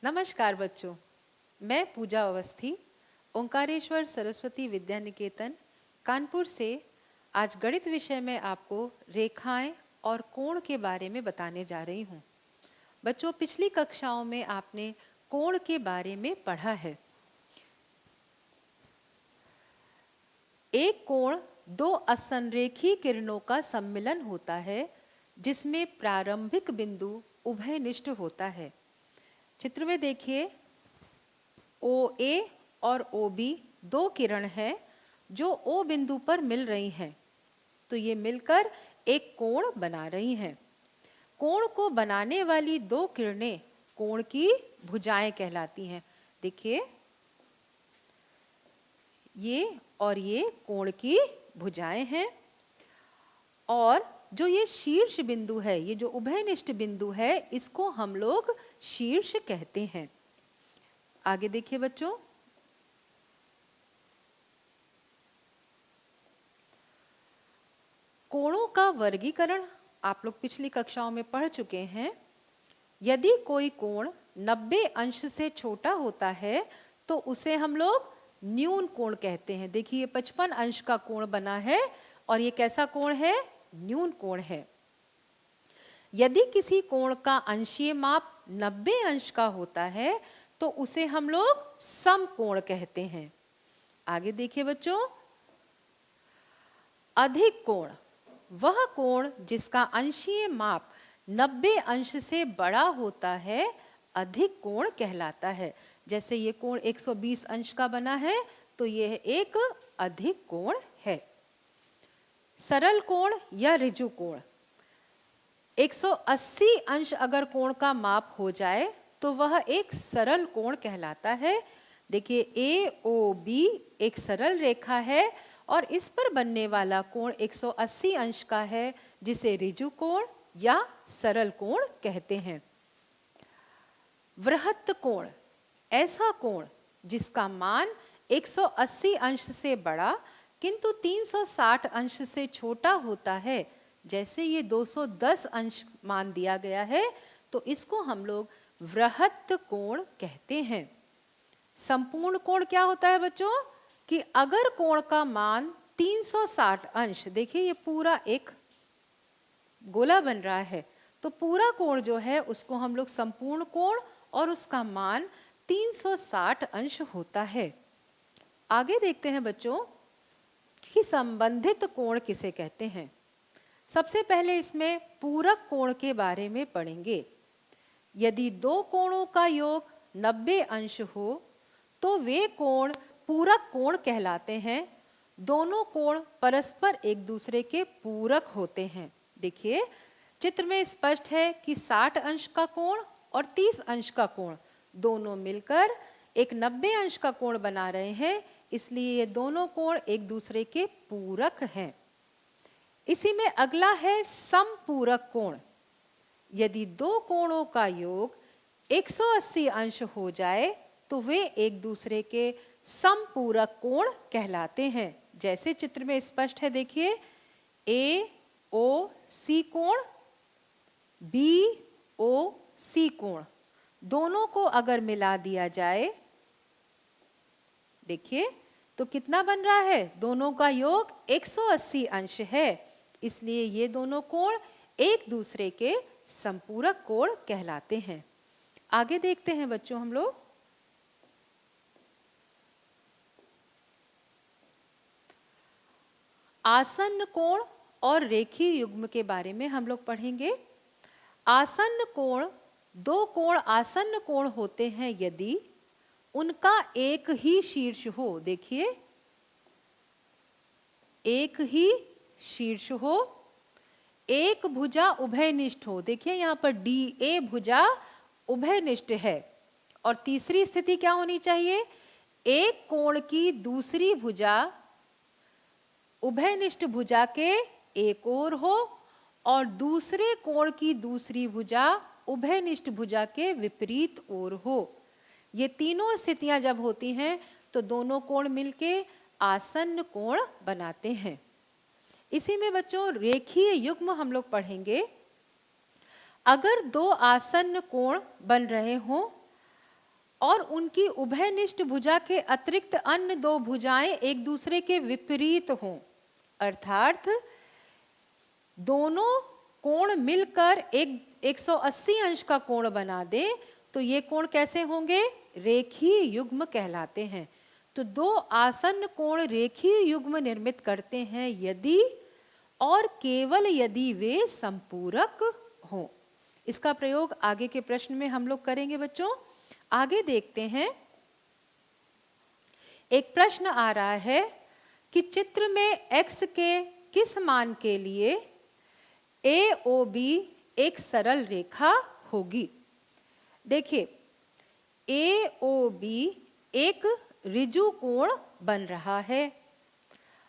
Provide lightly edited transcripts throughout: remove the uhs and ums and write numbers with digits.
नमस्कार बच्चों, मैं पूजा अवस्थी ओंकारेश्वर सरस्वती विद्या निकेतन कानपुर से आज गणित विषय में आपको रेखाएं और कोण के बारे में बताने जा रही हूँ। बच्चों, पिछली कक्षाओं में आपने कोण के बारे में पढ़ा है। एक कोण दो असंरेखी किरणों का सम्मिलन होता है जिसमें प्रारंभिक बिंदु उभयनिष्ठ होता है। चित्र में देखिए, OA और OB दो किरण हैं जो O बिंदु पर मिल रही हैं, तो ये मिलकर एक कोण बना रही हैं। कोण को बनाने वाली दो किरणें कोण की भुजाएं कहलाती हैं। देखिए, ये और ये कोण की भुजाएं हैं, और जो ये शीर्ष बिंदु है, ये जो उभयनिष्ठ बिंदु है, इसको हम लोग शीर्ष कहते हैं। आगे देखिए बच्चों, कोणों का वर्गीकरण आप लोग पिछली कक्षाओं में पढ़ चुके हैं। यदि कोई कोण 90 अंश से छोटा होता है तो उसे हम लोग न्यून कोण कहते हैं। देखिए, ये 55 अंश का कोण बना है और ये कैसा कोण है? न्यून कोण है। यदि किसी कोण का अंशीय माप 90 अंश का होता है तो उसे हम लोग समकोण कहते हैं। आगे देखिए बच्चों, अधिक कोण वह कोण जिसका अंशीय माप 90 अंश से बड़ा होता है अधिक कोण कहलाता है। जैसे ये कोण 120 अंश का बना है तो यह एक अधिक कोण है। सरल कोण या ऋजु कोण, 180 अंश अगर कोण का माप हो जाए तो वह एक सरल कोण कहलाता है। देखिए, AOB एक सरल रेखा है और इस पर बनने वाला कोण 180 अंश का है, जिसे ऋजु कोण या सरल कोण कहते हैं। वृहत्त कोण ऐसा कोण जिसका मान 180 अंश से बड़ा किंतु 360 अंश से छोटा होता है। जैसे ये 210 अंश मान दिया गया है तो इसको हम लोग वृहत्त कोण कहते हैं। संपूर्ण कोण क्या होता है बच्चों? कि अगर कोण का मान 360 अंश, देखिए ये पूरा एक गोला बन रहा है, तो पूरा कोण जो है उसको हम लोग संपूर्ण कोण और उसका मान 360 अंश होता है। आगे देखते हैं बच्चों कि संबंधित कोण किसे कहते हैं। सबसे पहले इसमें पूरक कोण के बारे में पढ़ेंगे। यदि दो कोणों का योग 90 अंश हो तो वे कोण पूरक कोण कहलाते हैं। दोनों कोण परस्पर एक दूसरे के पूरक होते हैं। देखिए, चित्र में स्पष्ट है कि 60 अंश का कोण और 30 अंश का कोण दोनों मिलकर एक 90 अंश का कोण बना रहे हैं, इसलिए ये दोनों कोण एक दूसरे के पूरक हैं। इसी में अगला है समपूरक कोण। यदि दो कोणों का योग 180 अंश हो जाए तो वे एक दूसरे के समपूरक कोण कहलाते हैं। जैसे चित्र में स्पष्ट है, देखिए, AOC कोण, BOC कोण, दोनों को अगर मिला दिया जाए, देखिए, तो कितना बन रहा है? दोनों का योग 180 अंश है, इसलिए ये दोनों कोण एक दूसरे के संपूरक कोण कहलाते हैं। आगे देखते हैं बच्चों हम लोग, आसन्न कोण और रेखीय युग्म के बारे में हम लोग पढ़ेंगे। आसन्न कोण दो कोण आसन्न कोण होते हैं यदि उनका एक ही शीर्ष हो। देखिए, एक ही शीर्ष हो, एक भुजा उभयनिष्ठ हो। देखिए यहाँ पर DA भुजा उभयनिष्ठ है। और तीसरी स्थिति क्या होनी चाहिए? एक कोण की दूसरी भुजा उभयनिष्ठ भुजा के एक ओर हो और दूसरे कोण की दूसरी भुजा उभयनिष्ठ भुजा के विपरीत ओर हो। ये तीनों स्थितियां जब होती हैं तो दोनों कोण मिलके आसन्न कोण बनाते हैं। इसी में बच्चों रेखीय युग्म हम लोग पढ़ेंगे। अगर दो आसन्न कोण बन रहे हों और उनकी उभयनिष्ठ भुजा के अतिरिक्त अन्य दो भुजाएं एक दूसरे के विपरीत हों, अर्थात दोनों कोण मिलकर एक 180 अंश का कोण बना दे, तो ये कोण कैसे होंगे? रेखीय युग्म कहलाते हैं। तो दो आसन्न कोण रेखीय युग्म निर्मित करते हैं यदि और केवल यदि वे संपूरक हों। इसका प्रयोग आगे के प्रश्न में हम लोग करेंगे बच्चों। आगे देखते हैं। एक प्रश्न आ रहा है कि चित्र में x के किस मान के लिए AOB एक सरल रेखा होगी? देखिए, AOB एक ऋजु कोण बन रहा है।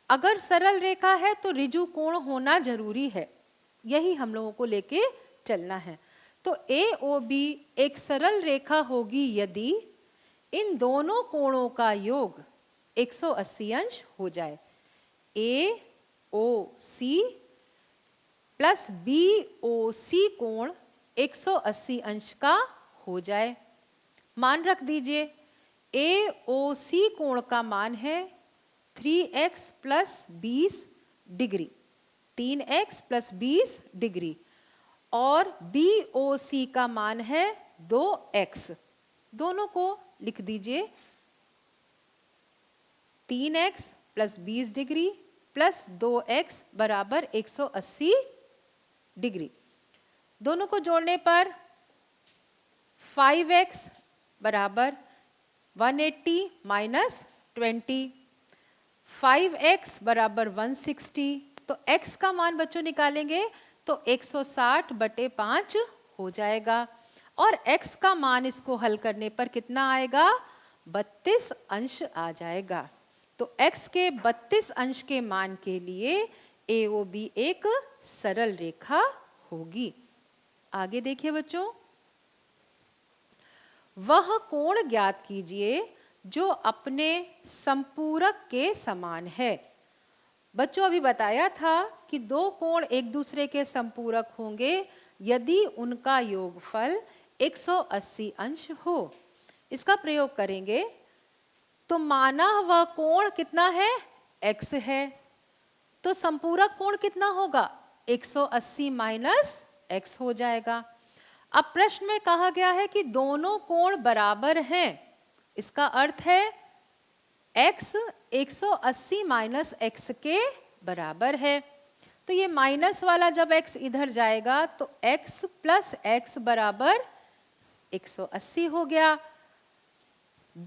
अगर सरल रेखा है तो ऋजु कोण होना जरूरी है, यही हम लोगों को लेके चलना है। तो AOB एक सरल रेखा होगी यदि इन दोनों कोणों का योग 180 अंश हो जाए। AOC प्लस BOC कोण 180 अंश का हो जाए। मान रख दीजिए, AOC कोण का मान है 3x plus 20 degree, 3x plus 20 degree, और BOC का मान है 2x। दोनों को लिख दीजिए, 3x plus 20 degree plus 2x बराबर 180 डिग्री। दोनों को जोड़ने पर 5x बराबर 180 माइनस 20, 5x बराबर 160। तो x का मान बच्चों निकालेंगे तो 160 बटे 5 हो जाएगा, और x का मान इसको हल करने पर कितना आएगा? 32 अंश आ जाएगा। तो x के 32 अंश के मान के लिए AOB एक सरल रेखा होगी। आगे देखिए बच्चों, वह कोण ज्ञात कीजिए जो अपने संपूरक के समान है। बच्चों, अभी बताया था कि दो कोण एक दूसरे के संपूरक होंगे यदि उनका योगफल 180 अंश हो। इसका प्रयोग करेंगे तो माना वह कोण कितना है? x है, तो संपूरक कोण कितना होगा? 180 माइनस x हो जाएगा। अब प्रश्न में कहा गया है कि दोनों कोण बराबर हैं। इसका अर्थ है x 180 माइनस x के बराबर है। तो ये माइनस वाला जब x इधर जाएगा तो x प्लस x बराबर 180 हो गया।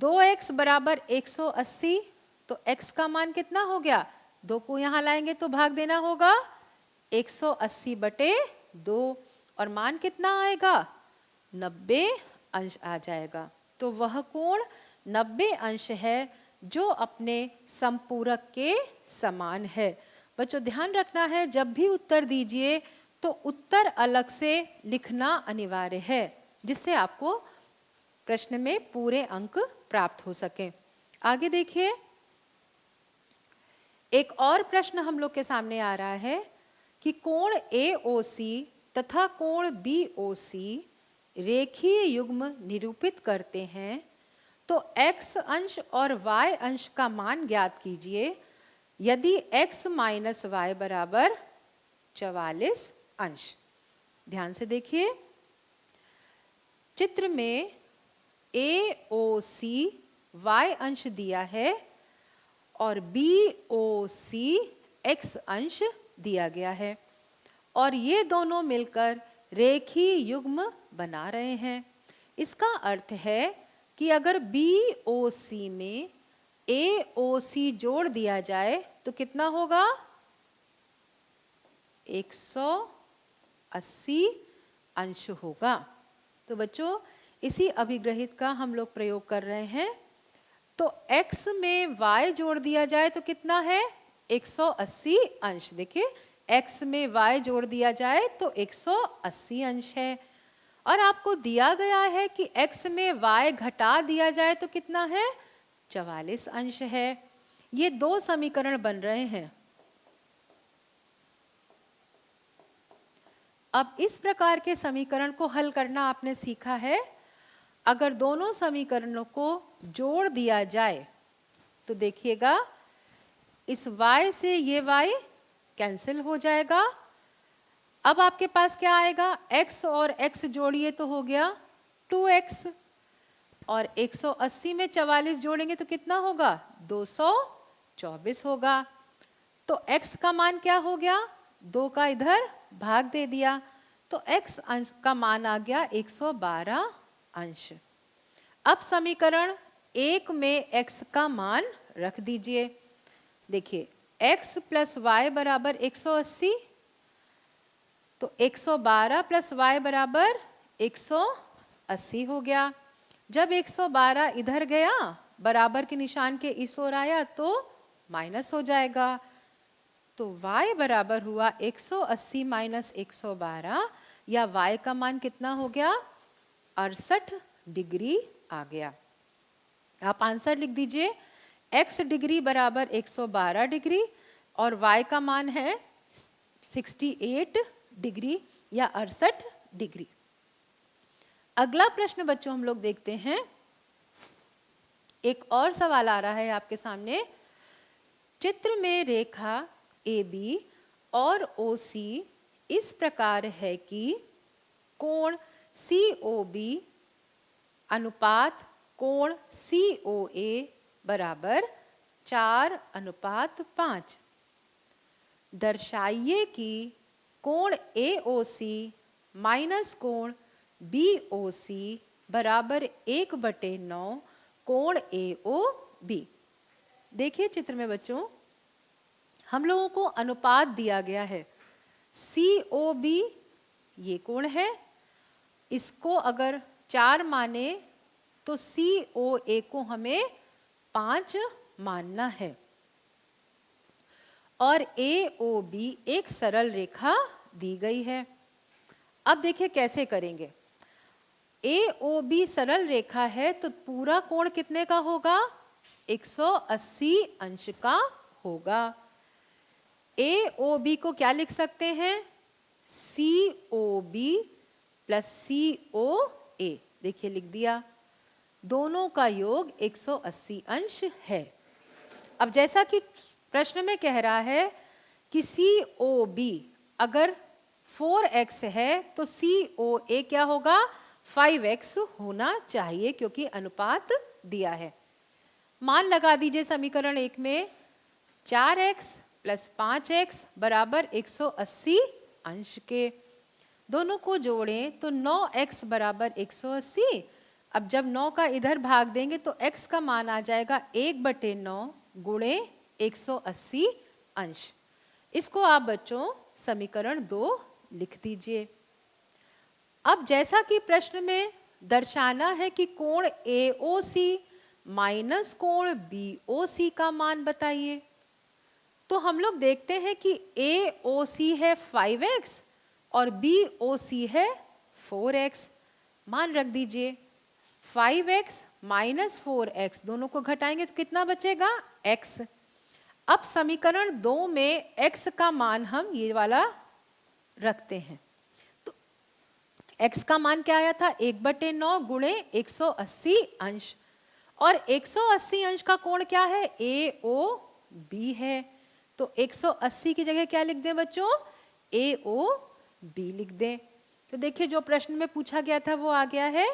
2x बराबर 180, तो x का मान कितना हो गया? 2 को यहाँ लाएंगे तो भाग देना होगा, 180 बटे 2, और मान कितना आएगा? 90 अंश आ जाएगा। तो वह कोण 90 अंश है जो अपने संपूरक के समान है। बच्चों, ध्यान रखना है, जब भी उत्तर दीजिए तो उत्तर अलग से लिखना अनिवार्य है, जिससे आपको प्रश्न में पूरे अंक प्राप्त हो सके। आगे देखिए, एक और प्रश्न हम लोग के सामने आ रहा है कि कोण AOC तथा कोण BOC रेखीय युग्म निरूपित करते हैं, तो x अंश और y अंश का मान ज्ञात कीजिए यदि x माइनस y बराबर 44 अंश। ध्यान से देखिए, चित्र में AOC y अंश दिया है और BOC x अंश दिया गया है, और ये दोनों मिलकर रेखीय युग्म बना रहे हैं। इसका अर्थ है कि अगर BOC में AOC जोड़ दिया जाए तो कितना होगा? 180 अंश होगा। तो बच्चों, इसी अभिग्रहित का हम लोग प्रयोग कर रहे हैं। तो x में y जोड़ दिया जाए तो कितना है? 180 अंश। देखिए, x में y जोड़ दिया जाए तो 180 अंश है, और आपको दिया गया है कि x में y घटा दिया जाए तो कितना है? 44 अंश है। ये दो समीकरण बन रहे हैं। अब इस प्रकार के समीकरण को हल करना आपने सीखा है। अगर दोनों समीकरणों को जोड़ दिया जाए तो देखिएगा इस y से ये y कैंसिल हो जाएगा। अब आपके पास क्या आएगा, x और x जोड़िए तो हो गया 2x, और 180 में 44 जोड़ेंगे तो कितना होगा, 224 होगा। तो x का मान क्या हो गया, 2 का इधर भाग दे दिया, तो x अंश का मान आ गया 112 अंश। अब समीकरण 1 में x का मान रख दीजिए। देखिए x प्लस वाई बराबर 180, तो 112 प्लस वाई बराबर 180 हो गया। जब 112 इधर गया बराबर के निशान के इस ओर आया तो माइनस हो जाएगा, तो y बराबर हुआ 180 माइनस 112, या y का मान कितना हो गया, 68 डिग्री आ गया। आप आंसर लिख दीजिए, x डिग्री बराबर 112 डिग्री और y का मान है 68 डिग्री या 68 डिग्री। अगला प्रश्न बच्चों हम लोग देखते हैं। एक और सवाल आ रहा है आपके सामने। चित्र में रेखा AB और OC इस प्रकार है कि कोण COB अनुपात कोण COA बराबर 4:5। दर्शाइए कि कोण AOC माइनस कोण BOC बराबर 1/9 कोण AOB। देखिए चित्र में बच्चों हम लोगों को अनुपात दिया गया है, COB ये कोण है, इसको अगर 4 माने तो COA को हमें 5 मानना है, और AOB एक सरल रेखा दी गई है। अब देखिए कैसे करेंगे। AOB सरल रेखा है तो पूरा कोण कितने का होगा, 180 अंश का होगा। AOB को क्या लिख सकते हैं, COB प्लस COA। देखिए लिख दिया, दोनों का योग 180 अंश है। अब जैसा कि प्रश्न में कह रहा है कि COB अगर 4x है तो COA क्या होगा, 5x होना चाहिए क्योंकि अनुपात दिया है। मान लगा दीजिए समीकरण 1 में 4x प्लस 5x बराबर 180 अंश के। दोनों को जोड़ें तो 9x बराबर 180। अब जब 9 का इधर भाग देंगे तो x का मान आ जाएगा 1/9 गुणे 180 अंश। इसको आप बच्चों समीकरण 2 लिख दीजिए। अब जैसा कि प्रश्न में दर्शाना है कि कोण AOC माइनस कोण BOC का मान बताइए, तो हम लोग देखते हैं कि AOC है 5x और BOC है 4x। मान रख दीजिए, 5x माइनस 4x दोनों को घटाएंगे तो कितना बचेगा, x। अब समीकरण 2 में x का मान हम ये वाला रखते हैं, तो x का मान क्या आया था, 1/9 गुणे 180 अंश, और 180 अंश का कोण क्या है, AOB है, तो 180 की जगह क्या लिख दें बच्चों, AOB लिख दें। तो देखिए जो प्रश्न में पूछा गया था वो आ गया है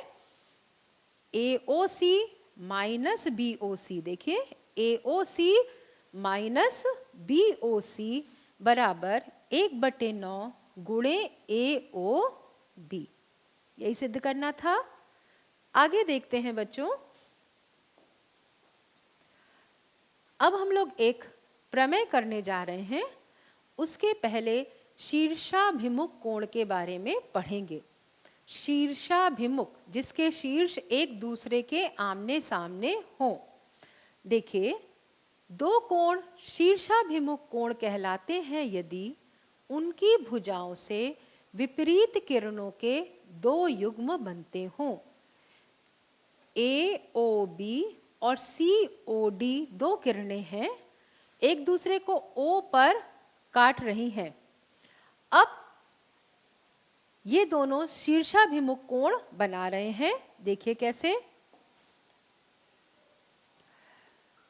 AOC माइनस BOC। देखिए AOC माइनस BOC बराबर 1/9 गुणे AOB, यही सिद्ध करना था। आगे देखते हैं बच्चों। अब हम लोग एक प्रमेय करने जा रहे हैं, उसके पहले शीर्षाभिमुख कोण के बारे में पढ़ेंगे। शीर्षाभिमुख जिसके शीर्ष एक दूसरे के आमने सामने हो। देखिए दो कोण शीर्षाभिमुख कोण कहलाते हैं यदि उनकी भुजाओं से विपरीत किरणों के दो युग्म बनते हों। AOB और COD दो किरणें हैं, एक दूसरे को O पर काट रही हैं। अब ये दोनों शीर्षाभिमुख कोण बना रहे हैं। देखिए कैसे,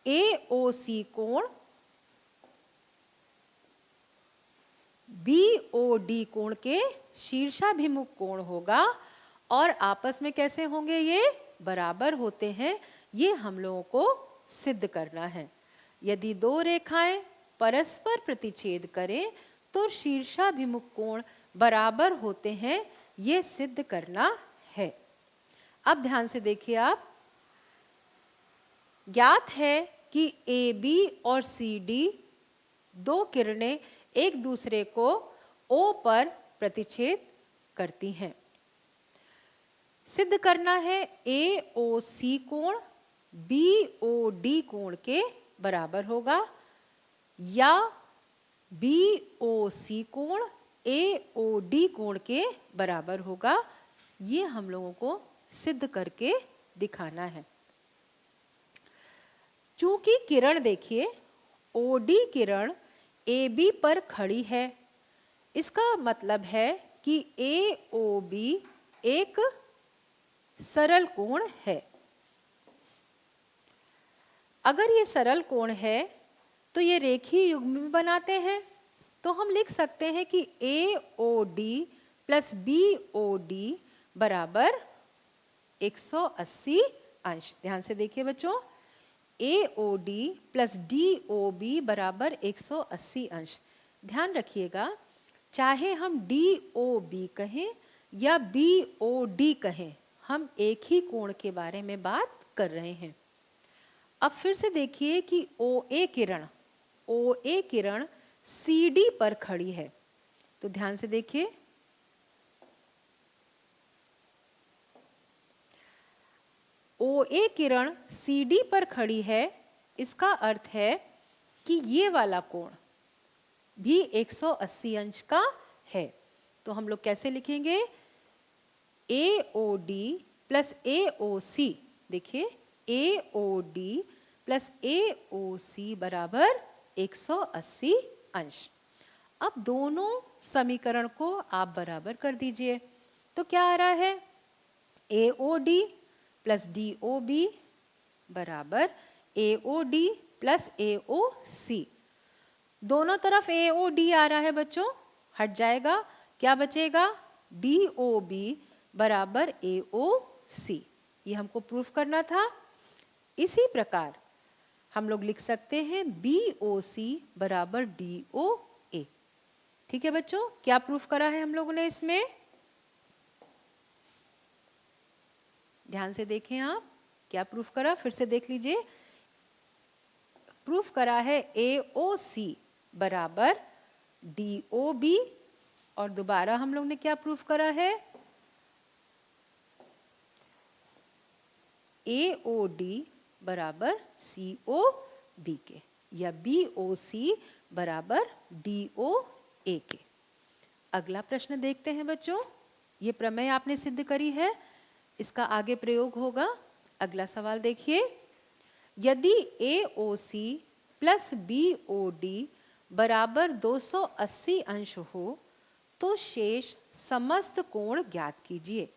AOC कोण BOD कोण के शीर्षाभिमुख कोण होगा और आपस में कैसे होंगे, ये बराबर होते हैं। ये हम लोगों को सिद्ध करना है। यदि दो रेखाएं परस्पर प्रतिच्छेद करें तो शीर्षाभिमुख कोण बराबर होते हैं, ये सिद्ध करना है। अब ध्यान से देखिए आप, ज्ञात है कि AB और CD दो किरणें एक दूसरे को O पर प्रतिच्छेद करती हैं। सिद्ध करना है AOC कोण BOD कोण के बराबर होगा या BOC कोण AOD कोण के बराबर होगा। ये हम लोगों को सिद्ध करके दिखाना है। चूंकि किरण देखिए OD किरण AB पर खड़ी है, इसका मतलब है कि AOB एक सरल कोण है। अगर ये सरल कोण है तो ये रेखीय युग्म भी बनाते हैं। तो हम लिख सकते हैं कि AOD प्लस BOD बराबर 180 अंश। ध्यान से देखिए बच्चों, AOD प्लस DOB बराबर 180 अंश। ध्यान रखिएगा, चाहे हम DOB कहें या BOD कहें, हम एक ही कोण के बारे में बात कर रहे हैं। अब फिर से देखिए कि OA किरण CD पर खड़ी है। तो ध्यान से देखिए, OA किरण CD पर खड़ी है, इसका अर्थ है कि ये वाला कोण भी 180 अंश का है। तो हम लोग कैसे लिखेंगे, AOD प्लस AOC, देखिए AOD प्लस AOC बराबर 180 अंश। अब दोनों समीकरण को आप बराबर कर दीजिए। तो क्या आ रहा है, AOD प्लस DOB बराबर AOD प्लस AOC। दोनों तरफ AOD आ रहा है बच्चों, हट जाएगा, क्या बचेगा, DOB बराबर AOC। ये हमको प्रूफ करना था। इसी प्रकार हम लोग लिख सकते हैं BOC बराबर DOA। ठीक है बच्चों, क्या प्रूफ करा है हम लोगों ने इसमें, ध्यान से देखें आप, क्या प्रूफ करा, फिर से देख लीजिए। प्रूफ करा है AOC बराबर DOB और दोबारा हम लोग ने क्या प्रूफ करा है, AOD बराबर COB के या BOC बराबर DOA के। अगला प्रश्न देखते हैं बच्चों। ये प्रमेय आपने सिद्ध करी है, इसका आगे प्रयोग होगा। अगला सवाल देखिए, यदि AOC प्लस BOD बराबर 280 अंश हो तो शेष समस्त कोण ज्ञात कीजिए।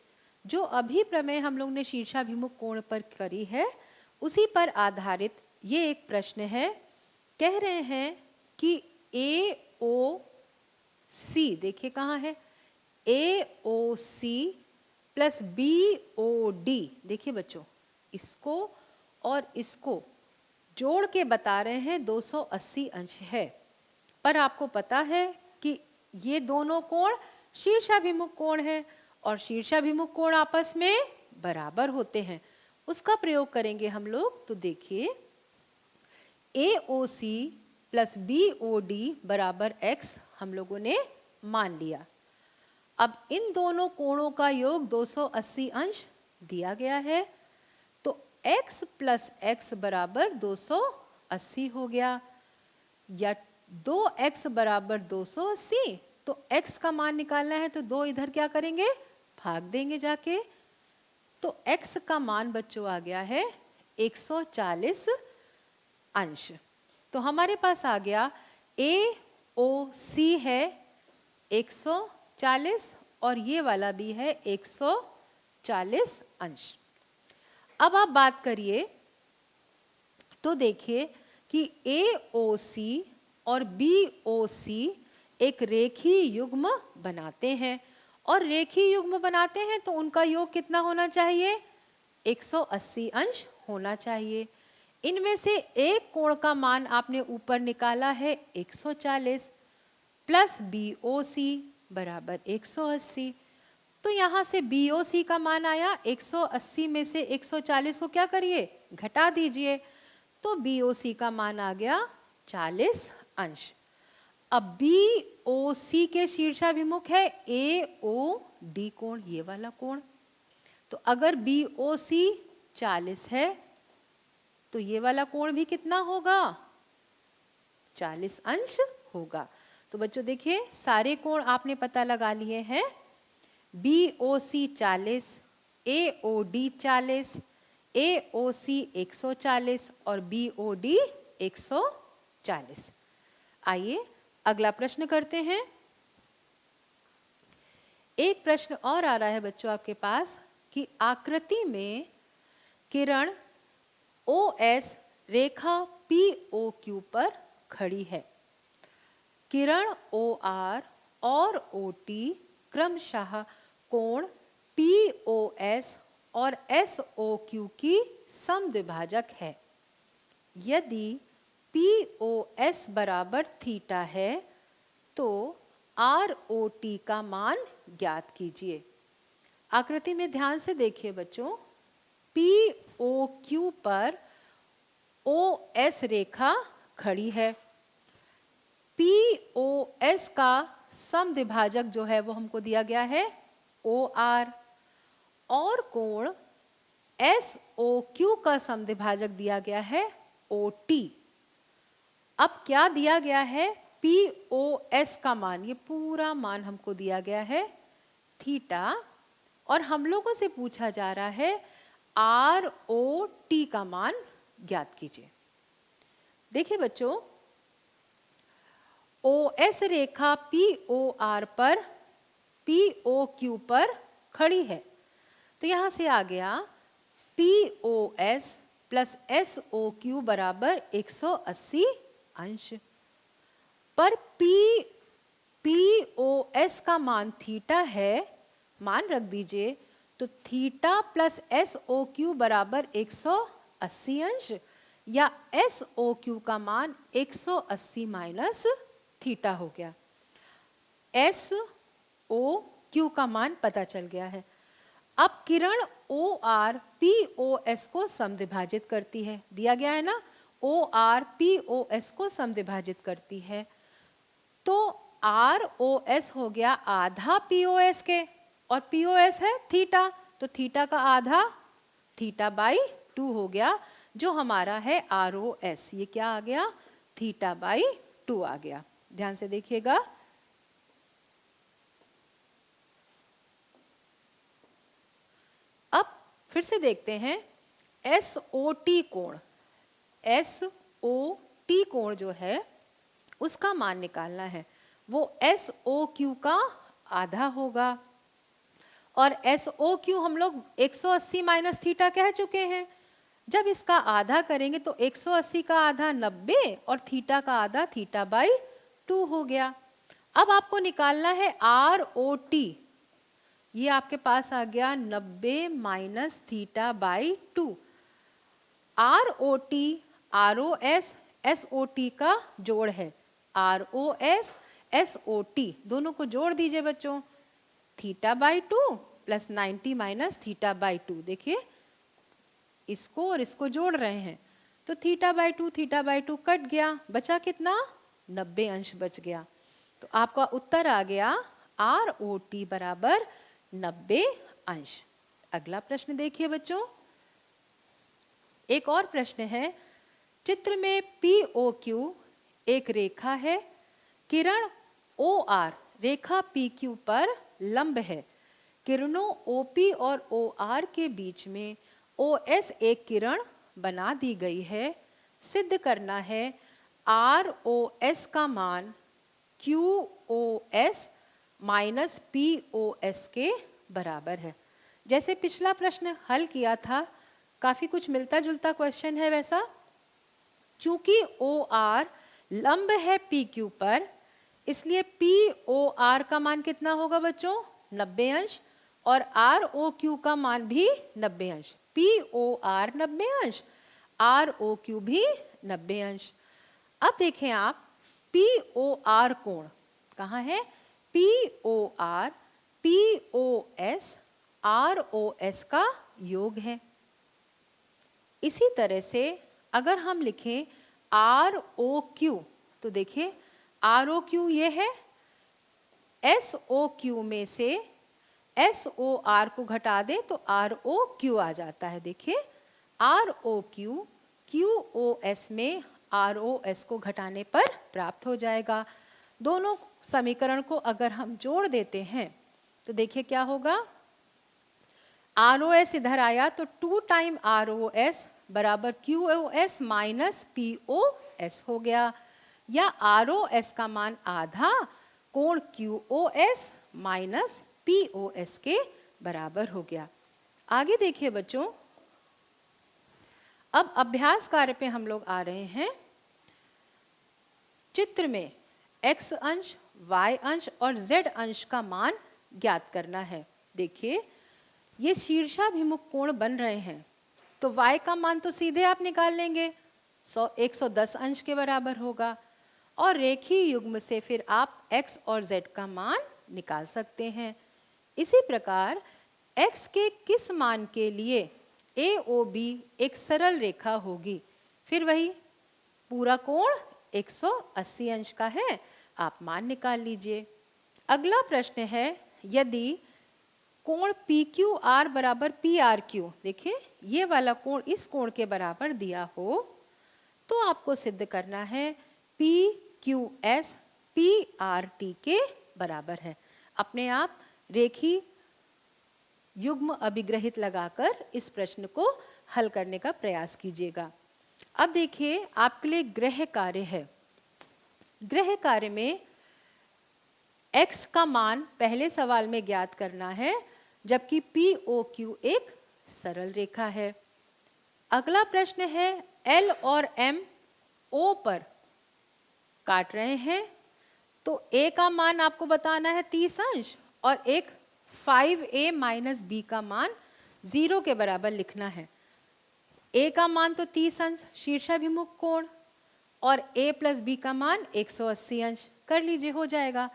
जो अभी प्रमेय हम लोग ने शीर्षाभिमुख कोण पर करी है, उसी पर आधारित ये एक प्रश्न है। कह रहे हैं कि AOC, देखिए कहाँ है, AOC प्लस BOD, देखिए बच्चों, इसको और इसको जोड़ के बता रहे हैं 280 अंश है। पर आपको पता है कि ये दोनों कोण शीर्षाभिमुख कोण है और शीर्षाभिमुख कोण आपस में बराबर होते हैं। उसका प्रयोग करेंगे हम लोग। तो देखिए, AOC प्लस BOD बराबर x हम लोगों ने मान लिया। अब इन दोनों कोणों का योग 280 अंश दिया गया है, तो x प्लस x बराबर 280 हो गया, या 2x बराबर 280। तो x का मान निकालना है तो 2 इधर क्या करेंगे, भाग देंगे जाके। तो x का मान बच्चों आ गया है 140 अंश। तो हमारे पास आ गया AOC है 140 और ये वाला भी है 140 अंश। अब आप बात करिए तो देखिए कि AOC और BOC एक रेखीय युग्म बनाते हैं, और रेखीय युग्म बनाते हैं तो उनका योग कितना होना चाहिए? 180 अंश होना चाहिए। इनमें से एक कोण का मान आपने ऊपर निकाला है 140 प्लस BOC बराबर 180। तो यहाँ से BOC का मान आया 180 में से 140 को क्या करिए? घटा दीजिए। तो BOC का मान आ गया 40 अंश। अब BOC के शीर्षाभिमुख है AOD कोण, ये वाला कोण। तो अगर BOC 40 है तो ये वाला कोण भी कितना होगा? 40 अंश होगा। तो बच्चों देखिए सारे कोण आपने पता लगा लिए हैं। BOC 40, AOD 40, AOC 140 और BOD 140। आइए अगला प्रश्न करते हैं। एक प्रश्न और आ रहा है बच्चों आपके पास कि आकृति में किरण OS रेखा POQ पर खड़ी है। किरण OR और OT क्रमशः कोण POS और SOQ की समद्विभाजक है। यदि POS बराबर थीटा है तो ROT का मान ज्ञात कीजिए। आकृति में ध्यान से देखिए बच्चों, POQ पर OS रेखा खड़ी है। POS का समद्विभाजक जो है वो हमको दिया गया है OR, और कोण SOQ का समद्विभाजक दिया गया है OT। अब क्या दिया गया है? POS का मान, ये पूरा मान हमको दिया गया है थीटा, और हम लोगों से पूछा जा रहा है ROT का मान ज्ञात कीजिए। देखिए बच्चों, OS रेखा POR पर POQ पर खड़ी है, तो यहां से आ गया POS प्लस SOQ बराबर 180 अंश। पर POS का मान थीटा है, मान रख दीजिए, तो थीटा प्लस SOQ बराबर 180 अंश, या SOQ का मान 180 माइनस थीटा हो गया। SOQ का मान पता चल गया है। अब किरण OR POS को समद्विभाजित करती है, दिया गया है ना, OR POS को समद्विभाजित करती है, तो ROS हो गया आधा POS के, और POS है थीटा, तो थीटा का आधा थीटा बाई 2 हो गया, जो हमारा है ROS। ये क्या आ गया? थीटा बाई 2 आ गया। ध्यान से देखिएगा। अब फिर से देखते हैं SOT कोण। SOT कोण जो है उसका मान निकालना है, वो SOQ का आधा होगा, और SOQ हम लोग 180 माइनस थीटा कह चुके हैं। जब इसका आधा करेंगे तो 180 का आधा 90, और थीटा का आधा थीटा बाई 2 हो गया। अब आपको निकालना है ROT। ये आपके पास आ गया 90 minus theta by 2। ROT ROS SOT का जोड़ है। ROS SOT दोनों को जोड़ दीजिए बच्चों। Theta by 2 plus 90 minus theta by 2। देखिए इसको और इसको जोड़ रहे हैं, तो थीटा बाई 2 कट गया, बचा कितना? 90 अंश बच गया। तो आपका उत्तर आ गया ROT बराबर 90 अंश। अगला प्रश्न देखिए बच्चों, एक और प्रश्न है। चित्र में POQ एक रेखा है, किरण OR रेखा PQ पर लंब है। किरणों OP और OR के बीच में OS एक किरण बना दी गई है। सिद्ध करना है ROS का मान QOS माइनस POS के बराबर है। जैसे पिछला प्रश्न हल किया था, काफी कुछ मिलता जुलता क्वेश्चन है वैसा। चूंकि OR लंब है PQ पर, इसलिए POR का मान कितना होगा बच्चों? 90 अंश, और ROQ का मान भी 90 अंश। POR 90 अंश, ROQ भी 90 अंश। अब देखें आप, POR कोण कहाँ है? POR POS ROS का योग है। इसी तरह से अगर हम लिखें ROQ, तो देखिए ROQ ये है, SOQ में से SOR को घटा दे तो ROQ आ जाता है। देखिए ROQ QOS में ROS को घटाने पर प्राप्त हो जाएगा। दोनों समीकरण को अगर हम जोड़ देते हैं तो देखिए क्या होगा। ROS इधर आया तो 2 टाइम ROS बराबर QOS माइनस POS हो गया, या ROS का मान आधा कोण QOS माइनस POS के बराबर हो गया। आगे देखिए बच्चों, अब अभ्यास कार्य पे हम लोग आ रहे हैं। चित्र में x अंश, y अंश और z अंश का मान ज्ञात करना है। देखिए ये शीर्षाभिमुख कोण बन रहे हैं, तो y का मान तो सीधे आप निकाल लेंगे, 110 अंश के बराबर होगा, और रेखीय युग्म से फिर आप x और z का मान निकाल सकते हैं। इसी प्रकार x के किस मान के लिए AOB एक सरल रेखा होगी? फिर वही पूरा कोण 180 अंश का है, आप मान निकाल लीजिए। अगला प्रश्न है, यदि कोण PQR बराबर PRQ, देखिए ये वाला कोण इस कोण के बराबर दिया हो, तो आपको सिद्ध करना है PQS PRT के बराबर है। अपने आप रेखीय युग्म अभिग्रहित लगाकर इस प्रश्न को हल करने का प्रयास कीजिएगा। अब देखिए आपके लिए गृह कार्य है। गृह कार्य में x का मान पहले सवाल में ज्ञात करना है, जबकि POQ एक सरल रेखा है। अगला प्रश्न है, L और M O पर काट रहे हैं, तो A का मान आपको बताना है 30 अंश और एक 5A माइनस B का मान 0 के बराबर लिखना है। A का मान तो 30 अंश शीर्षाभिमुख कोण, और A प्लस B का मान 180 अंश, कर लीजिए हो जाएगा।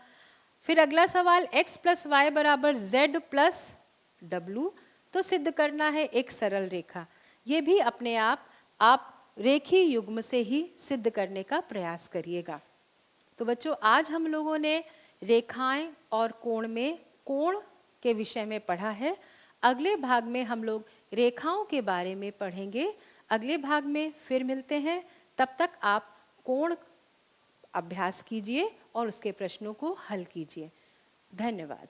फिर अगला सवाल, x प्लस वाई बराबर z प्लस W, तो सिद्ध करना है एक सरल रेखा। ये भी अपने आप रेखीय युग्म से ही सिद्ध करने का प्रयास करिएगा। तो बच्चों आज हम लोगों ने रेखाएं और कोण में कोण के विषय में पढ़ा है। अगले भाग में हम लोग रेखाओं के बारे में पढ़ेंगे। अगले भाग में फिर मिलते हैं, तब तक आप कोण अभ्यास कीजिए और उसके प्रश्नों को हल कीजिए। धन्यवाद।